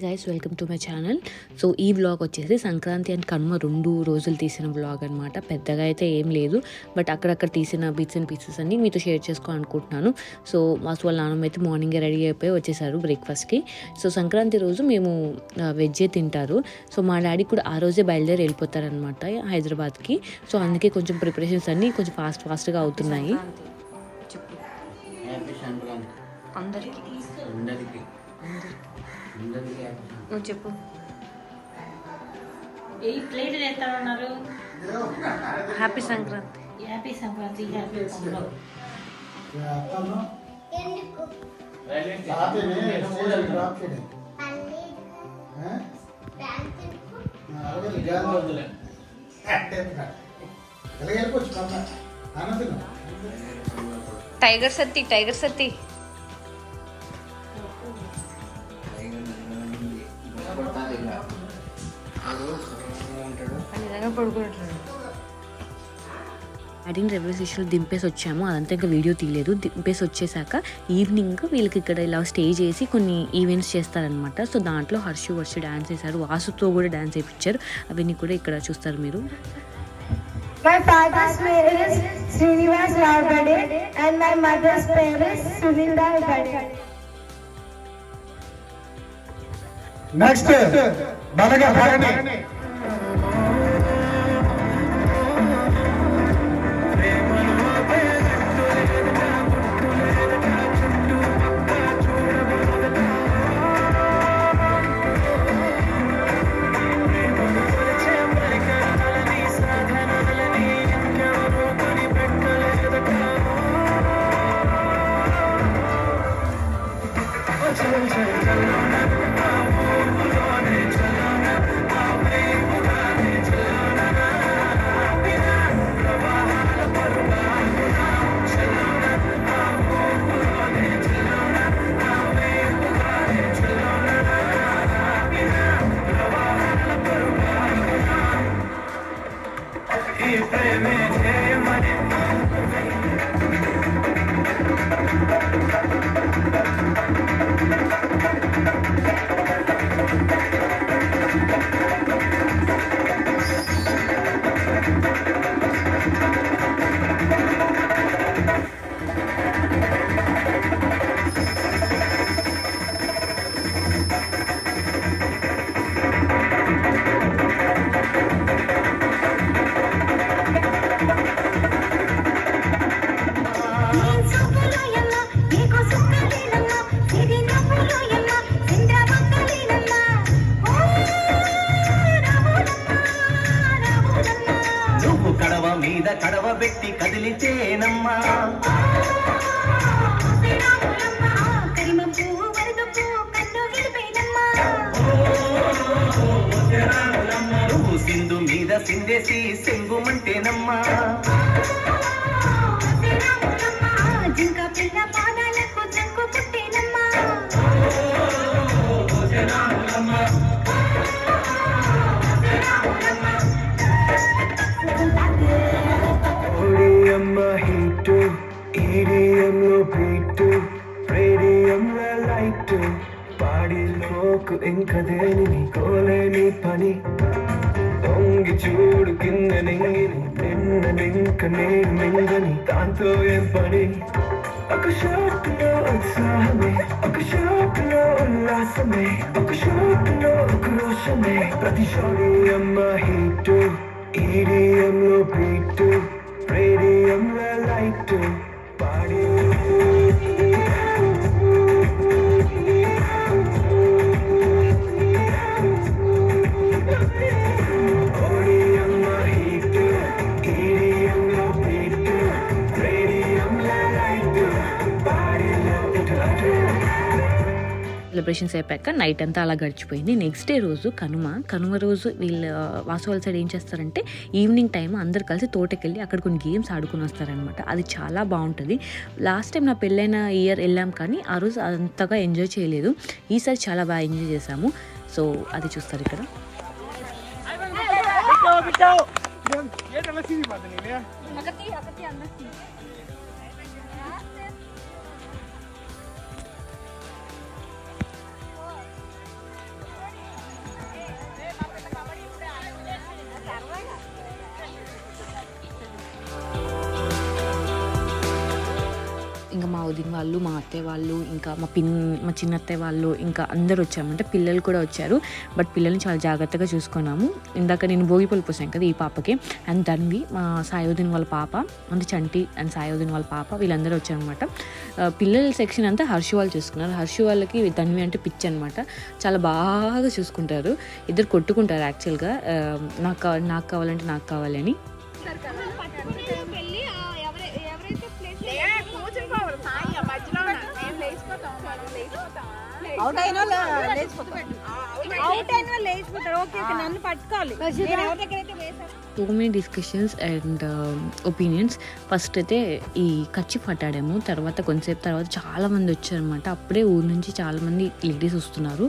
Guys welcome to my channel. So ఈ vlog వచ్చేసి Sankranti and Kanuma 2 రోజులు తీసిన వ్లాగ్ అనమాట. పెద్దగా అయితే ఏం లేదు, బట్ అక్కడక్కడ తీసిన బిట్స్ అండ్ పీసెస్ అన్ని మీతో షేర్ చేసుకోవాలనుకుంటున్నాను. సో మాస్ వాళ్ళ నాన్నమ్మ అయితే మార్నింగే రెడీ అయిపోయి వచ్చేసారు బ్రేక్ఫాస్ట్కి. సో సంక్రాంతి రోజు మేము వెజ్జే తింటారు. సో మా డాడీ కూడా ఆ రోజే బయలుదేరి వెళ్ళిపోతారనమాట హైదరాబాద్కి. సో అందుకే కొంచెం ప్రిపరేషన్స్ అన్నీ కొంచెం ఫాస్ట్గా అవుతున్నాయి. నువ్వు చెప్పు. Happy Sankranti. Happy Sankranti. Happy pongal. Tiger Satti, tiger Satti. డాడీని రైల్వే స్టేషన్లో దింపేసి వచ్చాము. అదంతా ఇంకా వీడియో తీయలేదు. దింపేసి వచ్చేసాక ఈవినింగ్ వీళ్ళకి ఇక్కడ ఇలా స్టే చేసి కొన్ని ఈవెంట్స్ చేస్తారనమాట. సో దాంట్లో వర్ష డ్యాన్స్ చేశారు, వాసుతో కూడా డ్యాన్స్ చేయించారు. అవన్నీ కూడా ఇక్కడ చూస్తారు మీరు. My father's name is Srinivas Ravgade and my mother's name is Suvinda Gade. Next, Balaga Bharani. కడవ పెట్టి కదిలితేనమ్మా నువ్వు సింధు మీద సిందేసి సెంగుమంటేనమ్మా ఇంకా దేని కోలేని పని దొంగి చూడు కింద నెంగిని నిన్ననింక నేను మింగని దాంతో ఏం పని ఒక షాట్లో ఉత్సాహమే ఒక షాట్లో ఉల్లాసమే ఒక షాట్లో క్రోషమే ప్రతి షోడి అమ్మ హీటు ఈడియంలో బీటు రేడియంలో లైట్ పాడి సెలబ్రేషన్స్ అయిపోయాక నైట్ అంతా అలా గడిచిపోయింది. నెక్స్ట్ డే రోజు కనుమ రోజు వీళ్ళు వాసు వాళ్ళ సైడ్ ఏం చేస్తారంటే ఈవినింగ్ టైం అందరు కలిసి తోటకెళ్ళి అక్కడ కొన్ని గేమ్స్ ఆడుకుని వస్తారనమాట. అది చాలా బాగుంటుంది. లాస్ట్ టైం నా పెళ్ళైన ఇయర్ వెళ్ళాం కానీ ఆ రోజు అంతగా ఎంజాయ్ చేయలేదు. ఈసారి చాలా బాగా ఎంజాయ్ చేసాము. సో అది చూస్తారు ఇక్కడ. వదిన వాళ్ళు, మా అత్తయ్య వాళ్ళు, ఇంకా మా చిన్న అత్తయ్య వాళ్ళు, ఇంకా అందరు వచ్చామంటే పిల్లలు కూడా వచ్చారు. బట్ పిల్లల్ని చాలా జాగ్రత్తగా చూసుకున్నాము. ఇందాక నేను భోగిపల్లి పోసాను కదా ఈ పాపకి, అండ్ ధన్వి మా సాయోదిన వాళ్ళ పాప, అంటే చంటి అండ్ సాయోదిన వాళ్ళ పాప, వీళ్ళందరూ వచ్చారనమాట. పిల్లల సెక్షన్ అంతా హర్షు వాళ్ళు చూసుకున్నారు. హర్షు వాళ్ళకి ధన్వి అంటే పిచ్చి అనమాట, చాలా బాగా చూసుకుంటారు. ఇద్దరు కొట్టుకుంటారు యాక్చువల్గా, నాకు కావాలంటే నాకు కావాలని. Too many discussions and opinions. First అయితే ఈ కర్చీఫ్ పట్టాడాము. తర్వాత కొంతసేపు తర్వాత చాలామంది వచ్చారనమాట. అప్పుడే ఊరు నుంచి చాలామంది లేడీస్ వస్తున్నారు.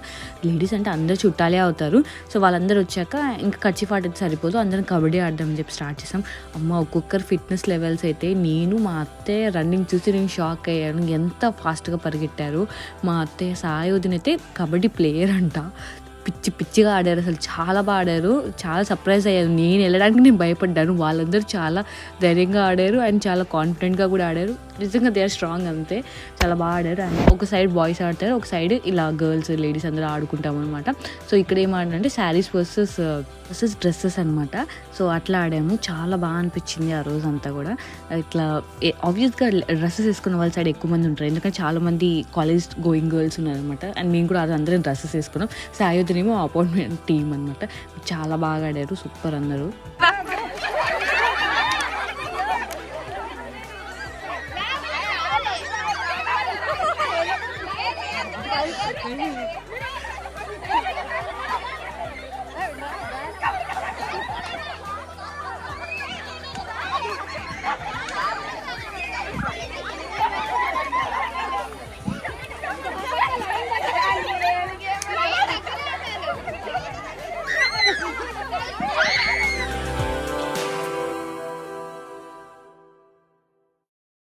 లేడీస్ అంటే అందరు చుట్టాలే అవుతారు. సో వాళ్ళందరూ వచ్చాక ఇంకా కర్చీఫ్ ఆడితే సరిపోదు, అందరం కబడ్డీ ఆడదామని చెప్పి స్టార్ట్ చేసాం. అమ్మ ఒక్కొక్కరు ఫిట్నెస్ లెవెల్స్ అయితే, నేను మా అత్తయ్య రన్నింగ్ చూసి నేను షాక్ అయ్యాను, ఎంత ఫాస్ట్గా పరిగెట్టారు. మా అత్తయ్య సాయోదిన అయితే కబడ్డీ ప్లేయర్ అంట, పిచ్చిగా ఆడారు, అసలు చాలా బాగా ఆడారు. చాలా సర్ప్రైజ్ అయ్యారు, నేను వెళ్ళడానికి నేను భయపడ్డాను. వాళ్ళందరూ చాలా ధైర్యంగా ఆడారు అండ్ చాలా కాన్ఫిడెంట్గా కూడా ఆడారు. నిజంగా దే ఆర్ స్ట్రాంగ్, అంతే చాలా బాగా ఆడారు. అండ్ ఒక సైడ్ బాయ్స్ ఆడతారు, ఒక సైడ్ ఇలా గర్ల్స్ లేడీస్ అందరూ ఆడుకుంటాం అనమాట. సో ఇక్కడ ఏం ఆడారంటే శారీస్ వర్సెస్ డ్రెస్సెస్ అనమాట. సో అట్లా ఆడాము, చాలా బాగా అనిపించింది ఆ రోజు అంతా కూడా. ఇట్లా ఆబ్వియస్గా డ్రెస్సెస్ వేసుకున్న వాళ్ళ సైడ్ ఎక్కువ మంది ఉంటారు, ఎందుకంటే చాలా మంది కాలేజ్ గోయింగ్ గర్ల్స్ ఉన్నారనమాట. అండ్ మేము కూడా అది అందరం డ్రెస్సెస్ వేసుకున్నాం. సాయోధినేమో అపాయింట్మెంట్ టీమ్ అనమాట. చాలా బాగా ఆడారు, సూపర్ అందరూ.